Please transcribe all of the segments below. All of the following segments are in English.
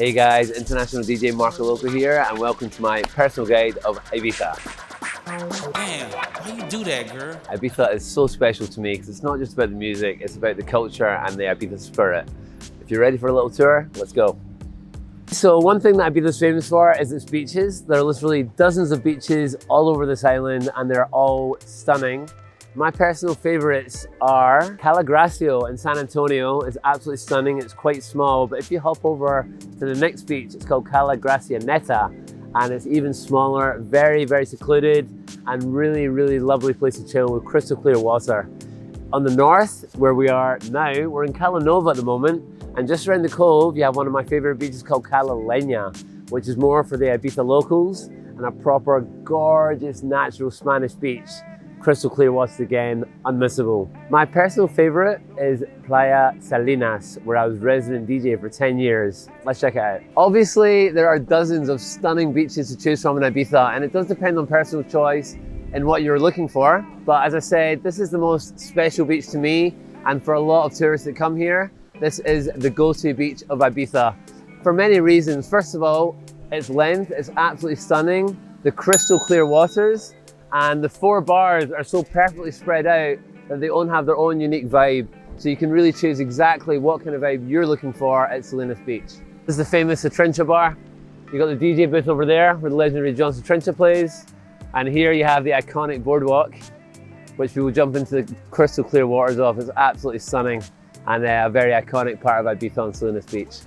Hey guys, international DJ Marco Loco here, and welcome to my personal guide of Ibiza. Damn, why you do that, girl? Ibiza is so special to me because it's not just about the music, it's about the culture and the Ibiza spirit. If you're ready for a little tour, let's go. So one thing that Ibiza is famous for is its beaches. There are literally dozens of beaches all over this island and they're all stunning. My personal favorites are Cala Gracia in San Antonio. It's absolutely stunning. It's quite small, but if you hop over to the next beach, it's called Cala Gracia Neta, and it's even smaller, very, very secluded, and really, really lovely place to chill with crystal clear water. On the north, where we are now, we're in Cala Nova at the moment, and just around the cove, you have one of my favorite beaches called Cala Leña, which is more for the Ibiza locals, and a proper gorgeous natural Spanish beach. Crystal clear water again, unmissable. My personal favorite is Playa Salinas, where I was resident DJ for 10 years. Let's check it out. Obviously, there are dozens of stunning beaches to choose from in Ibiza, and it does depend on personal choice and what you're looking for. But as I said, this is the most special beach to me, and for a lot of tourists that come here, this is the go-to beach of Ibiza. For many reasons. First of all, its length is absolutely stunning, the crystal clear waters, and the 4 bars are so perfectly spread out that they all have their own unique vibe. So you can really choose exactly what kind of vibe you're looking for at Salinas Beach. This is the famous Trincha bar. You got the DJ booth over there where the legendary John Trincha plays. And here you have the iconic boardwalk, which we will jump into the crystal clear waters of. It's absolutely stunning and a very iconic part of Ibiza on Salinas Beach.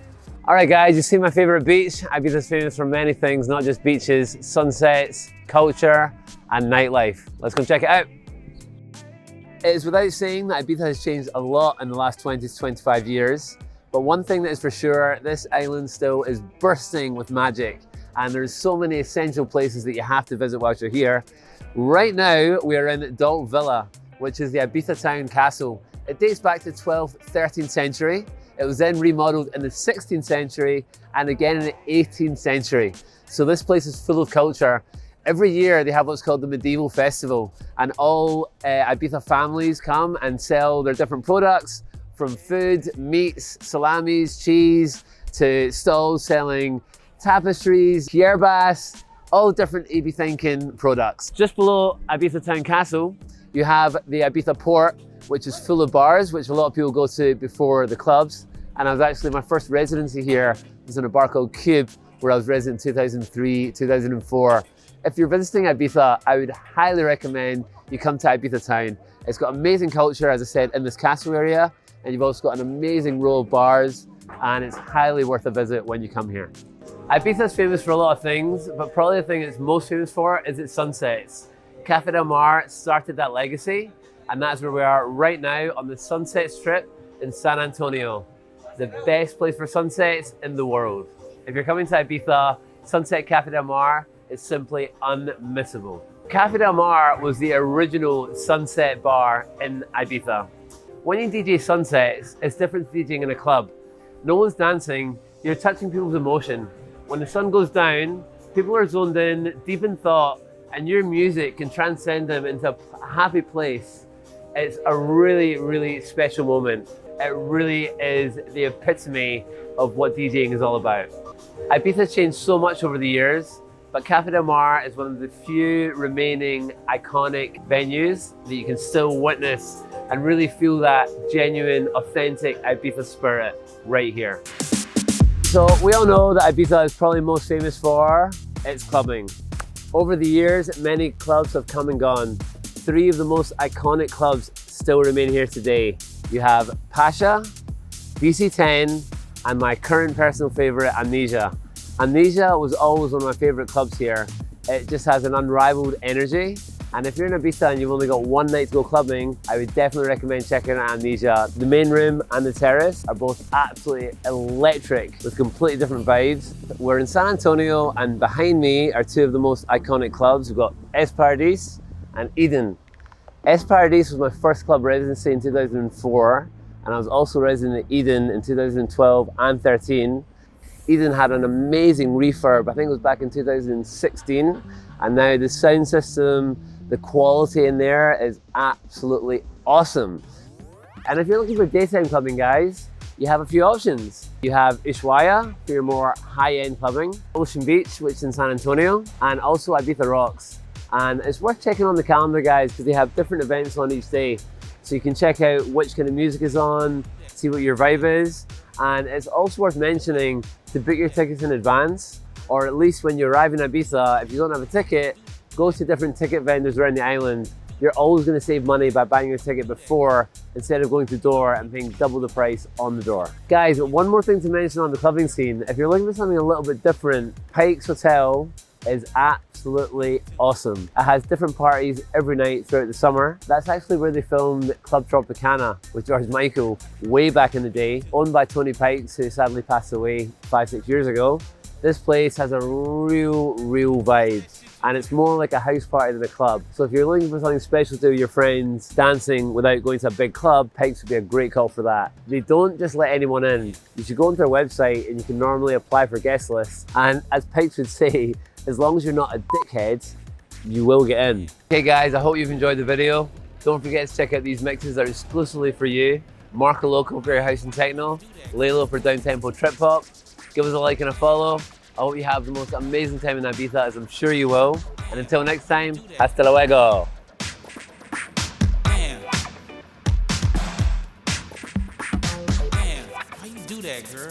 All right guys, you've seen my favorite beach. Ibiza is famous for many things, not just beaches, sunsets, culture, and nightlife. Let's go check it out. It is without saying that Ibiza has changed a lot in the last 20 to 25 years, but one thing that is for sure, this island still is bursting with magic, and there's so many essential places that you have to visit whilst you're here. Right now, we are in Dalt Villa, which is the Ibiza town castle. It dates back to the 12th, 13th century. It was then remodeled in the 16th century and again in the 18th century. So this place is full of culture. Every year they have what's called the Medieval Festival, and all Ibiza families come and sell their different products, from food, meats, salamis, cheese, to stalls selling tapestries, yerbas, all different Ibizancan products. Just below Ibiza Town Castle, you have the Ibiza Port, which is full of bars, which a lot of people go to before the clubs. And I was actually, my first residency here was in a bar called Cube, where I was resident in 2003, 2004. If you're visiting Ibiza, I would highly recommend you come to Ibiza Town. It's got amazing culture, as I said, in this castle area, and you've also got an amazing row of bars, and it's highly worth a visit when you come here. Ibiza is famous for a lot of things, but probably the thing it's most famous for is its sunsets. Cafe Del Mar started that legacy, and that's where we are right now on the Sunset Strip in San Antonio. The best place for sunsets in the world. If you're coming to Ibiza, Sunset Cafe Del Mar is simply unmissable. Cafe Del Mar was the original sunset bar in Ibiza. When you DJ sunsets, it's different to DJing in a club. No one's dancing, you're touching people's emotion. When the sun goes down, people are zoned in, deep in thought, and your music can transcend them into a happy place. It's a really, really special moment. It really is the epitome of what DJing is all about. Ibiza has changed so much over the years, but Cafe Del Mar is one of the few remaining iconic venues that you can still witness and really feel that genuine, authentic Ibiza spirit right here. So we all know that Ibiza is probably most famous for its clubbing. Over the years, many clubs have come and gone. 3 of the most iconic clubs still remain here today. You have Pasha, BC10, and my current personal favorite, Amnesia. Amnesia was always one of my favorite clubs here. It just has an unrivaled energy. And if you're in Ibiza and you've only got one night to go clubbing, I would definitely recommend checking out Amnesia. The main room and the terrace are both absolutely electric with completely different vibes. We're in San Antonio, and behind me are 2 of the most iconic clubs. We've got Es Paradis and Eden. Es Paradis was my first club residency in 2004, and I was also resident at Eden in 2012 and 13. Eden had an amazing refurb, I think it was back in 2016, and now the sound system, the quality in there is absolutely awesome. And if you're looking for daytime clubbing, guys, you have a few options. You have Ushuaia for your more high-end clubbing, Ocean Beach, which is in San Antonio, and also Ibiza Rocks. And it's worth checking on the calendar, guys, because they have different events on each day. So you can check out which kind of music is on, see what your vibe is. And it's also worth mentioning to book your tickets in advance, or at least when you arrive in Ibiza, if you don't have a ticket, go to different ticket vendors around the island. You're always going to save money by buying your ticket before instead of going to the door and paying double the price on the door. Guys, one more thing to mention on the clubbing scene. If you're looking for something a little bit different, Pike's Hotel is absolutely awesome. It has different parties every night throughout the summer. That's actually where they filmed Club Tropicana with George Michael way back in the day, owned by Tony Pikes, who sadly passed away 5-6 years ago. This place has a real vibe, and it's more like a house party than a club. So if you're looking for something special to do with your friends, dancing without going to a big club, Pikes would be a great call for that. They don't just let anyone in. You should go onto their website and you can normally apply for guest lists. And as Pikes would say, as long as you're not a dickhead, you will get in. Okay guys, I hope you've enjoyed the video. Don't forget to check out these mixes that are exclusively for you. Marco Loco for your house and techno, Lalo for down-tempo trip hop. Give us a like and a follow. I hope you have the most amazing time in Ibiza, as I'm sure you will. And until next time, hasta luego. Damn. Damn, why you do that, girl?